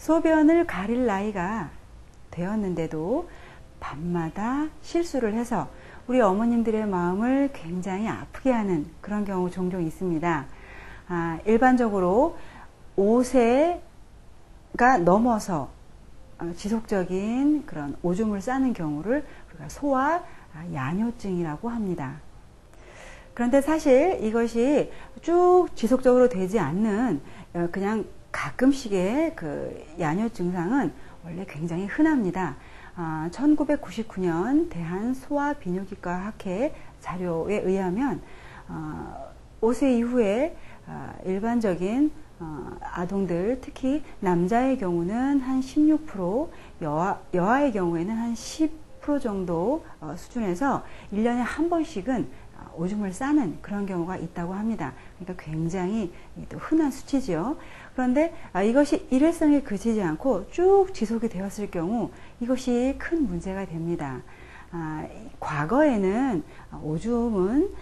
소변을 가릴 나이가 되었는데도 밤마다 실수를 해서 우리 어머님들의 마음을 굉장히 아프게 하는 그런 경우 종종 있습니다. 일반적으로 5세가 넘어서 지속적인 그런 오줌을 싸는 경우를 우리가 소아 야뇨증이라고 합니다. 그런데 사실 이것이 쭉 지속적으로 되지 않는 그냥 가끔씩의 그 야뇨 증상은 원래 굉장히 흔합니다. 1999년 대한소아비뇨기과 학회 자료에 의하면 5세 이후에 일반적인 아동들, 특히 남자의 경우는 한 16%, 여아의 경우에는 한 10% 정도 수준에서 1년에 한 번씩은 오줌을 싸는 그런 경우가 있다고 합니다. 그러니까 굉장히 또 흔한 수치지요. 그런데 이것이 일회성에 그치지 않고 쭉 지속이 되었을 경우 이것이 큰 문제가 됩니다. 과거에는 오줌은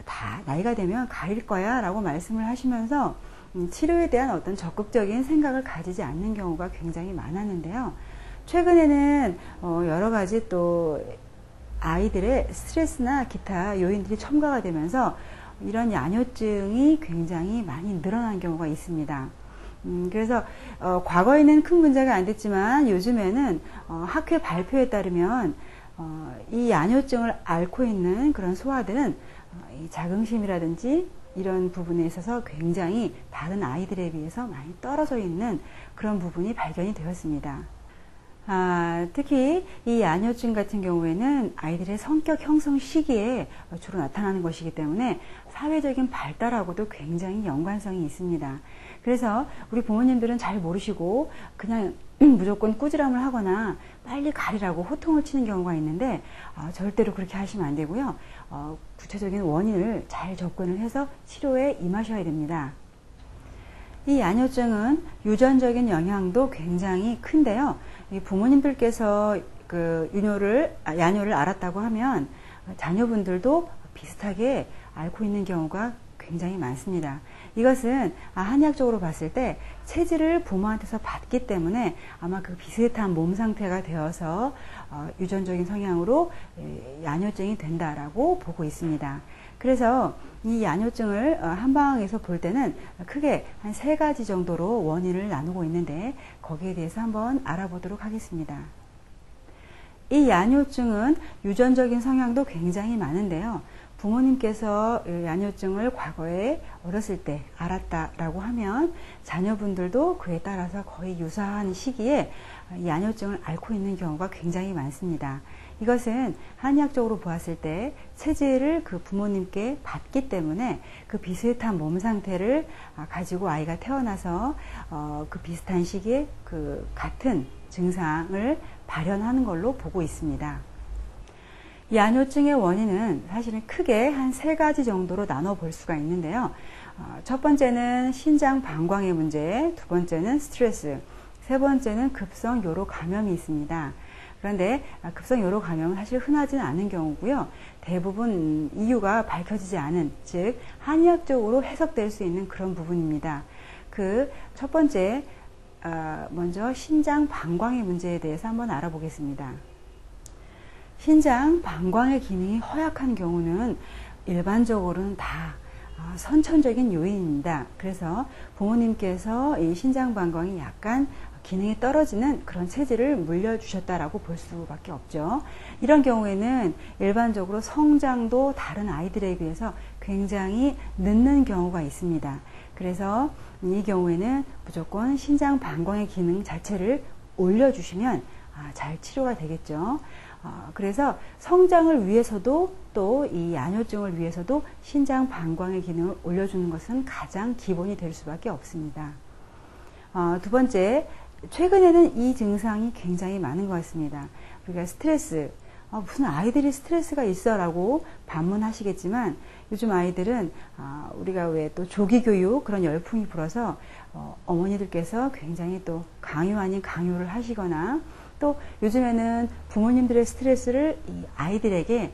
다 나이가 되면 가릴 거야 라고 말씀을 하시면서 치료에 대한 어떤 적극적인 생각을 가지지 않는 경우가 굉장히 많았는데요. 최근에는 여러 가지 또 아이들의 스트레스나 기타 요인들이 첨가가 되면서 이런 야뇨증이 굉장히 많이 늘어난 경우가 있습니다. 그래서 과거에는 큰 문제가 안 됐지만 요즘에는 학회 발표에 따르면 이 야뇨증을 앓고 있는 그런 소아들은 이 자긍심이라든지 이런 부분에 있어서 굉장히 다른 아이들에 비해서 많이 떨어져 있는 그런 부분이 발견이 되었습니다. 특히 이 야뇨증 같은 경우에는 아이들의 성격 형성 시기에 주로 나타나는 것이기 때문에 사회적인 발달하고도 굉장히 연관성이 있습니다. 그래서 우리 부모님들은 잘 모르시고 그냥 무조건 꾸지람을 하거나 빨리 가리라고 호통을 치는 경우가 있는데 절대로 그렇게 하시면 안 되고요. 구체적인 원인을 잘 접근을 해서 치료에 임하셔야 됩니다. 이 야뇨증은 유전적인 영향도 굉장히 큰데요. 이 부모님들께서 그 야뇨를 앓았다고 하면 자녀분들도 비슷하게 앓고 있는 경우가 굉장히 많습니다. 이것은 한의학적으로 봤을 때 체질을 부모한테서 받기 때문에 아마 그 비슷한 몸 상태가 되어서 유전적인 성향으로 야뇨증이 된다라고 보고 있습니다. 그래서 이 야뇨증을 한방에서 볼 때는 크게 한 3가지 정도로 원인을 나누고 있는데 거기에 대해서 한번 알아보도록 하겠습니다. 이 야뇨증은 유전적인 성향도 굉장히 많은데요. 부모님께서 야뇨증을 과거에 어렸을 때 앓았다라고 하면 자녀분들도 그에 따라서 거의 유사한 시기에 야뇨증을 앓고 있는 경우가 굉장히 많습니다. 이것은 한의학적으로 보았을 때 체질을 그 부모님께 받기 때문에 그 비슷한 몸 상태를 가지고 아이가 태어나서 그 비슷한 시기에 그 같은 증상을 발현하는 걸로 보고 있습니다. 야뇨증의 원인은 사실은 크게 한 3가지 정도로 나눠 볼 수가 있는데요. 첫 번째는 신장 방광의 문제, 두 번째는 스트레스, 세 번째는 급성 요로 감염이 있습니다. 그런데 급성 요로 감염은 사실 흔하지는 않은 경우고요. 대부분 이유가 밝혀지지 않은, 즉 한의학적으로 해석될 수 있는 그런 부분입니다. 그 첫 번째, 먼저 신장 방광의 문제에 대해서 한번 알아보겠습니다. 신장 방광의 기능이 허약한 경우는 일반적으로는 다 선천적인 요인입니다. 그래서 부모님께서 이 신장 방광이 약간 기능이 떨어지는 그런 체질을 물려주셨다라고 볼 수밖에 없죠. 이런 경우에는 일반적으로 성장도 다른 아이들에 비해서 굉장히 늦는 경우가 있습니다. 그래서 이 경우에는 무조건 신장 방광의 기능 자체를 올려주시면 잘 치료가 되겠죠. 그래서 성장을 위해서도 또 이 야뇨증을 위해서도 신장 방광의 기능을 올려주는 것은 가장 기본이 될 수밖에 없습니다. 두 번째, 최근에는 이 증상이 굉장히 많은 것 같습니다. 우리가 스트레스, 무슨 아이들이 스트레스가 있어 라고 반문하시겠지만 요즘 아이들은 우리가 왜 또 조기교육 그런 열풍이 불어서 어머니들께서 굉장히 또 강요 아닌 강요를 하시거나 또 요즘에는 부모님들의 스트레스를 이 아이들에게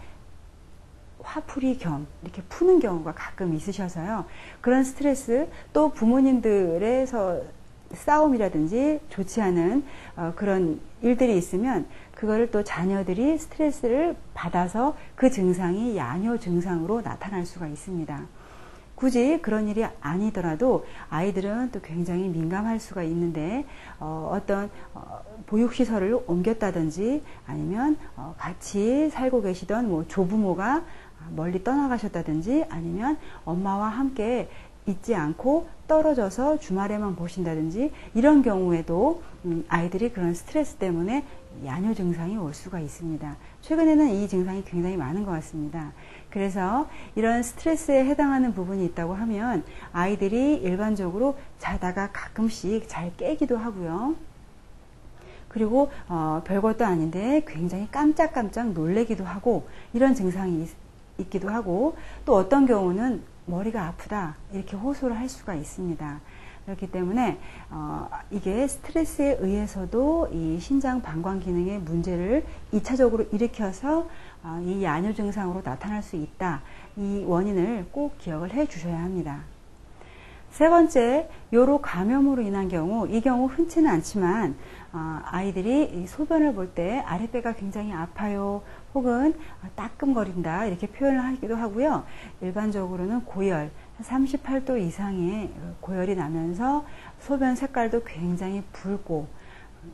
화풀이 겸 이렇게 푸는 경우가 가끔 있으셔서요. 그런 스트레스 또 부모님들에서 싸움이라든지 좋지 않은 그런 일들이 있으면 그거를 또 자녀들이 스트레스를 받아서 그 증상이 야뇨 증상으로 나타날 수가 있습니다. 굳이 그런 일이 아니더라도 아이들은 또 굉장히 민감할 수가 있는데 어떤 보육시설을 옮겼다든지 아니면 같이 살고 계시던 뭐 조부모가 멀리 떠나가셨다든지 아니면 엄마와 함께 있지 않고 떨어져서 주말에만 보신다든지 이런 경우에도 아이들이 그런 스트레스 때문에 야뇨 증상이 올 수가 있습니다. 최근에는 이 증상이 굉장히 많은 것 같습니다. 그래서 이런 스트레스에 해당하는 부분이 있다고 하면 아이들이 일반적으로 자다가 가끔씩 잘 깨기도 하고요. 그리고 별것도 아닌데 굉장히 깜짝깜짝 놀래기도 하고 이런 증상이 있기도 하고 또 어떤 경우는 머리가 아프다 이렇게 호소를 할 수가 있습니다. 그렇기 때문에 이게 스트레스에 의해서도 이 신장 방광 기능의 문제를 2차적으로 일으켜서 이 야뇨 증상으로 나타날 수 있다. 이 원인을 꼭 기억을 해 주셔야 합니다. 세 번째, 요로 감염으로 인한 경우, 이 경우 흔치는 않지만 아이들이 소변을 볼 때 아랫배가 굉장히 아파요 혹은 따끔거린다 이렇게 표현을 하기도 하고요. 일반적으로는 고열 38도 이상의 고열이 나면서 소변 색깔도 굉장히 붉고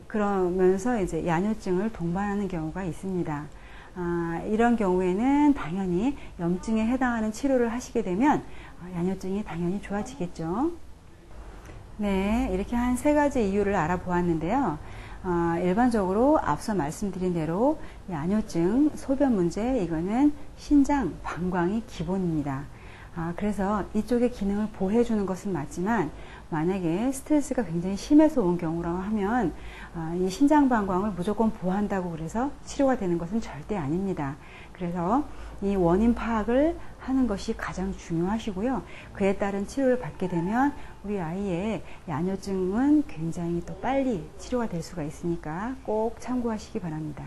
그러면서 이제 야뇨증을 동반하는 경우가 있습니다. 이런 경우에는 당연히 염증에 해당하는 치료를 하시게 되면 야뇨증이 당연히 좋아지겠죠. 네, 이렇게 한 3가지 이유를 알아보았는데요. 일반적으로 앞서 말씀드린 대로 야뇨증, 소변 문제, 이거는 신장, 방광이 기본입니다. 그래서 이쪽의 기능을 보호해주는 것은 맞지만 만약에 스트레스가 굉장히 심해서 온 경우라고 하면 이 신장 방광을 무조건 보호한다고 그래서 치료가 되는 것은 절대 아닙니다. 그래서 이 원인 파악을 하는 것이 가장 중요하시고요. 그에 따른 치료를 받게 되면 우리 아이의 야뇨증은 굉장히 또 빨리 치료가 될 수가 있으니까 꼭 참고하시기 바랍니다.